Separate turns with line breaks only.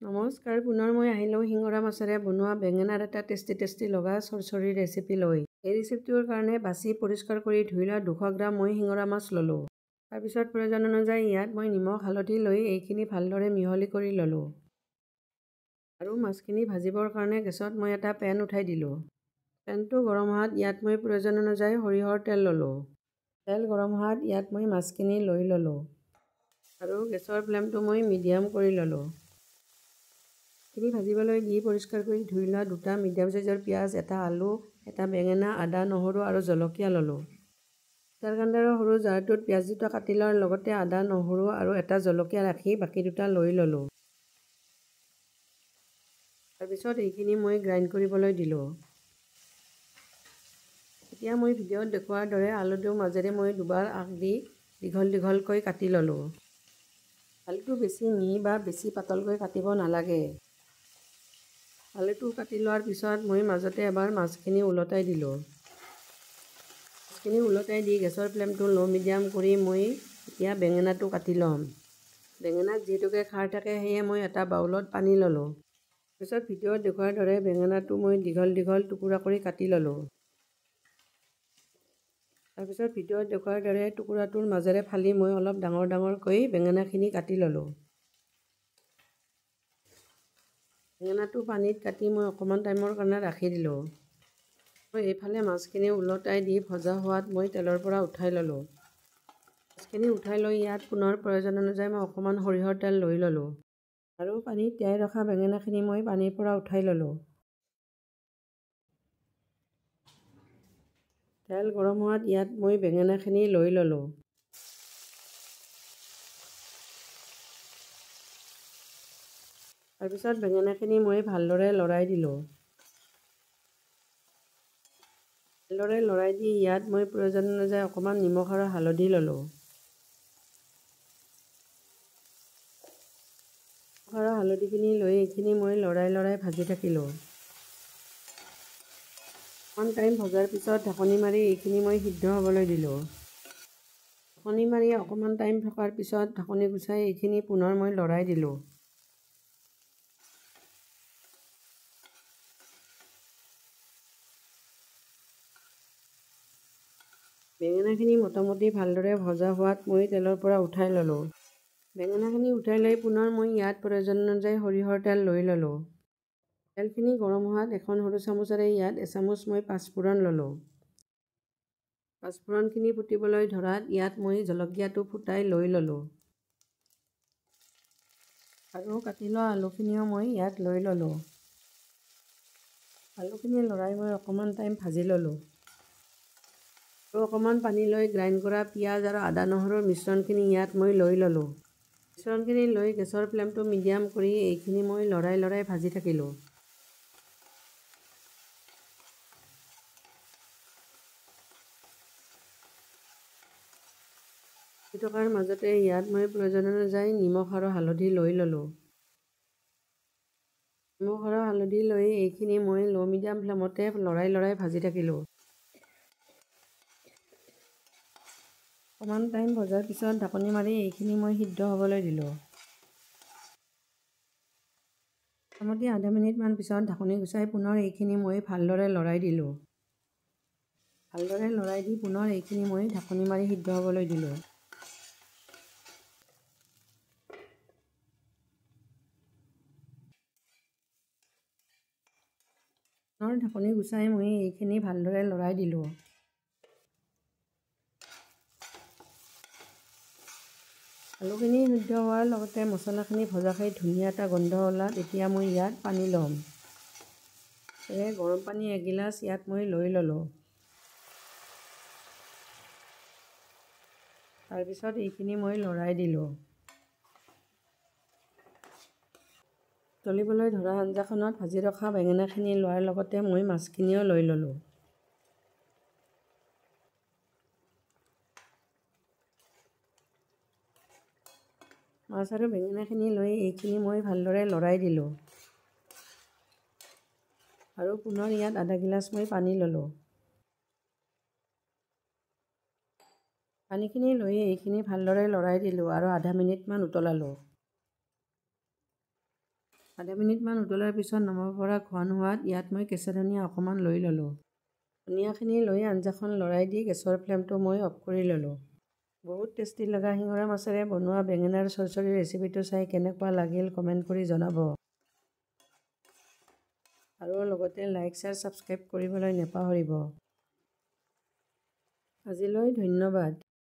নমস্কাৰ, পুনৰ মই আহিলোঁ শিঙৰা মাছেৰে বনোৱা বেঙেনাৰ এটা টেষ্টি লগা চৰচৰী ৰেচিপি লৈ। এই ৰেচিপিটোৰ কাৰণে বাছি পৰিষ্কাৰ কৰি ধুই লোৱা 200 গ্ৰাম মই শিঙৰা মাছ ল'লোঁ। তাৰপিছত প্ৰয়োজন অনুযায়ী ইয়াত মই নিমখ হালধি লৈ এইখিনি ভালদৰে মিহলি কৰি ল'লোঁ। আৰু মাছখিনি ভাজিবৰ কাৰণে গেছত মই এটা পেন উঠাই দিলোঁ। পেনটো গৰম হোৱাত ইয়াত মই প্ৰয়োজন অনুযায়ী সৰিয়হৰ তেল ল'লোঁ। তেল গৰম হোৱাত ইয়াত মই মাছখিনি লৈ ল'লোঁ। আৰু গেছৰ ফ্লেমটো মই মিডিয়াম কৰি ল'লোঁ। খিনি ভাজিবলৈ দি পৰিষ্কাৰ কৰি ধুই লোৱা 2টা মিডিয়াম সাইজৰ পিঁয়াজ, এটা আলু, এটা বেঙেনা, আদা, নহৰু আৰু জলকীয়া ল'লোঁ। মিক্সাৰ গ্ৰাইণ্ডাৰৰ সৰু জাৰটোত পিঁয়াজ দুটা কাটি লোৱাৰ লগতে আদা, নহৰু আৰু এটা জলকীয়া ৰাখি বাকী দুটা লৈ ল'লোঁ। তাৰপিছত এইখিনি মই গ্ৰাইণ্ড কৰিবলৈ দিলোঁ। এতিয়া মই ভিডিঅ'ত দেখুওৱাৰ দৰে আলুটোৰ মাজেৰে মই দুবাৰ আগ দি দীঘলকৈ কাটি ল'লোঁ। আলুটো বেছি মিহি বা বেছি পাতলকৈ কাটিব নালাগে। আলুটো কাটি লোৱাৰ পিছত মই মাজতে এবাৰ মাছখিনি ওলটাই দিলোঁ। মাছখিনি ওলটাই দি গেছৰ ফ্লেমটো ল' মিডিয়াম কৰি মই এতিয়া বেঙেনাটো কাটি ল'ম। বেঙেনাত যিহেতুকে খাৰ থাকে সেয়ে মই এটা বাউলত পানী ল'লোঁ। তাৰপিছত ভিডিঅ'ত দেখুওৱাৰ দৰে বেঙেনাটো মই দীঘল টুকুৰা কৰি কাটি ল'লোঁ। তাৰপিছত ভিডিঅ'ত দেখুওৱাৰ দৰে টুকুৰাটোৰ মাজেৰে ফালি মই অলপ ডাঙৰকৈ বেঙেনাখিনি কাটি ল'লোঁ। বেঙেনাটো পানীত কাটি মই অকণমান টাইমৰ কাৰণে ৰাখি দিলোঁ। এইফালে মাছখিনি ওলটাই দি ভজা হোৱাত মই তেলৰ পৰা উঠাই ল'লোঁ। মাছখিনি উঠাই লৈ ইয়াত পুনৰ প্ৰয়োজন অনুযায়ী মই অকণমান সৰিয়হৰ তেল লৈ ল'লোঁ। আৰু পানীত তিয়াই ৰখা বেঙেনাখিনি মই পানীৰ পৰা উঠাই ল'লোঁ। তেল গৰম হোৱাত ইয়াত মই বেঙেনাখিনি লৈ ল'লোঁ। তাৰপিছত বেঙেনাখিনি মই ভালদৰে লৰাই দিলোঁ। ভালদৰে লৰাই দি ইয়াত মই প্ৰয়োজন অনুযায়ী অকণমান নিমখ আৰু হালধি ল'লোঁ। নিমখ আৰু হালধিখিনি লৈ এইখিনি মই লৰাই ভাজি থাকিলোঁ। অকণমান টাইম ভজাৰ পিছত ঢাকনি মাৰি এইখিনি মই সিদ্ধ হ'বলৈ দিলোঁ। ঢাকনি মাৰি অকণমান টাইম থকাৰ পিছত ঢাকনি গুচাই এইখিনি পুনৰ মই লৰাই দিলোঁ। বেঙেনাখিনি মোটামুটি ভালদৰে ভজা হোৱাত মই তেলৰ পৰা উঠাই ল'লোঁ। বেঙেনাখিনি উঠাই লৈ পুনৰ মই ইয়াত প্ৰয়োজন অনুযায়ী সৰিয়হৰ তেল লৈ ল'লোঁ। তেলখিনি গৰম হোৱাত এখন সৰু চামুচেৰে ইয়াত এচামুচ মই পাঁচফোৰণ ল'লোঁ। পাঁচফোৰণখিনি ফুটিবলৈ ধৰাত ইয়াত মই জলকীয়াটো ফুটাই লৈ ল'লোঁ। আৰু কাটি লোৱা আলুখিনিও মই ইয়াত লৈ ল'লোঁ। আলুখিনি লৰাই মই অকণমান টাইম ভাজি ল'লোঁ। আৰু অকণমান পানী লৈ গ্ৰাইণ্ড কৰা পিঁয়াজ আৰু আদা নহৰুৰ মিশ্ৰণখিনি ইয়াত মই লৈ ল'লোঁ। মিশ্ৰণখিনি লৈ গেছৰ ফ্লেমটো মিডিয়াম কৰি এইখিনি মই লৰাই ভাজি থাকিলোঁ। ভাজি থকাৰ মাজতে ইয়াত মই প্ৰয়োজন অনুযায়ী নিমখ আৰু হালধি লৈ ল'লোঁ। নিমখ আৰু হালধি লৈ এইখিনি মই ল' মিডিয়াম ফ্লেমতে লৰাই ভাজি থাকিলোঁ। অকণমান টাইম ভজাৰ পিছত ঢাকনি মাৰি এইখিনি মই সিদ্ধ হ'বলৈ দিলোঁ। মোটামুটি আধা মিনিটমান পিছত ঢাকনি গুচাই পুনৰ এইখিনি মই ভালদৰে লৰাই দিলোঁ। ভালদৰে লৰাই দি পুনৰ এইখিনি মই ঢাকনি মাৰি সিদ্ধ হ'বলৈ দিলোঁ। পুনৰ ঢাকনি গুচাই মই এইখিনি ভালদৰে লৰাই দিলোঁ। আলুখিনি সিদ্ধ হোৱাৰ লগতে মছলাখিনি ভজা খাই ধুনীয়া এটা গোন্ধ ওলাল। এতিয়া মই ইয়াত পানী ল'ম। গৰম পানী এগিলাচ ইয়াত মই লৈ ল'লোঁ। তাৰপিছত এইখিনি মই লৰাই দিলোঁ। উতলিবলৈ ধৰা আঞ্জাখনত ভাজি ৰখা বেঙেনাখিনি লোৱাৰ লগতে মই মাছখিনিও লৈ ল'লোঁ। মাছ আৰু বেঙেনাখিনি লৈ এইখিনি মই ভালদৰে লৰাই দিলোঁ। আৰু পুনৰ ইয়াত আধা গিলাচ মই পানী ল'লোঁ। পানীখিনি লৈ এইখিনি ভালদৰে লৰাই দিলোঁ আৰু আধা মিনিটমান উতলালোঁ। আধা মিনিটমান উতলাৰ পিছত নমাব পৰা ঘন হোৱাত ইয়াত মই কেঁচা ধনিয়া অকণমান লৈ ল'লোঁ। ধনিয়াখিনি লৈ আঞ্জাখন লৰাই দি গেছৰ ফ্লেমটো মই অফ কৰি ল'লোঁ। বহুত টেষ্টি লগা শিঙৰা মাছেৰে বনোৱা বেঙেনাৰ চৰচৰী ৰেচিপিটো চাই কেনেকুৱা লাগিল কমেণ্ট কৰি জনাব। আৰু লগতে লাইক, শ্বেয়াৰ, ছাবস্ক্ৰাইব কৰিবলৈ নাপাহৰিব। আজিলৈ ধন্যবাদ।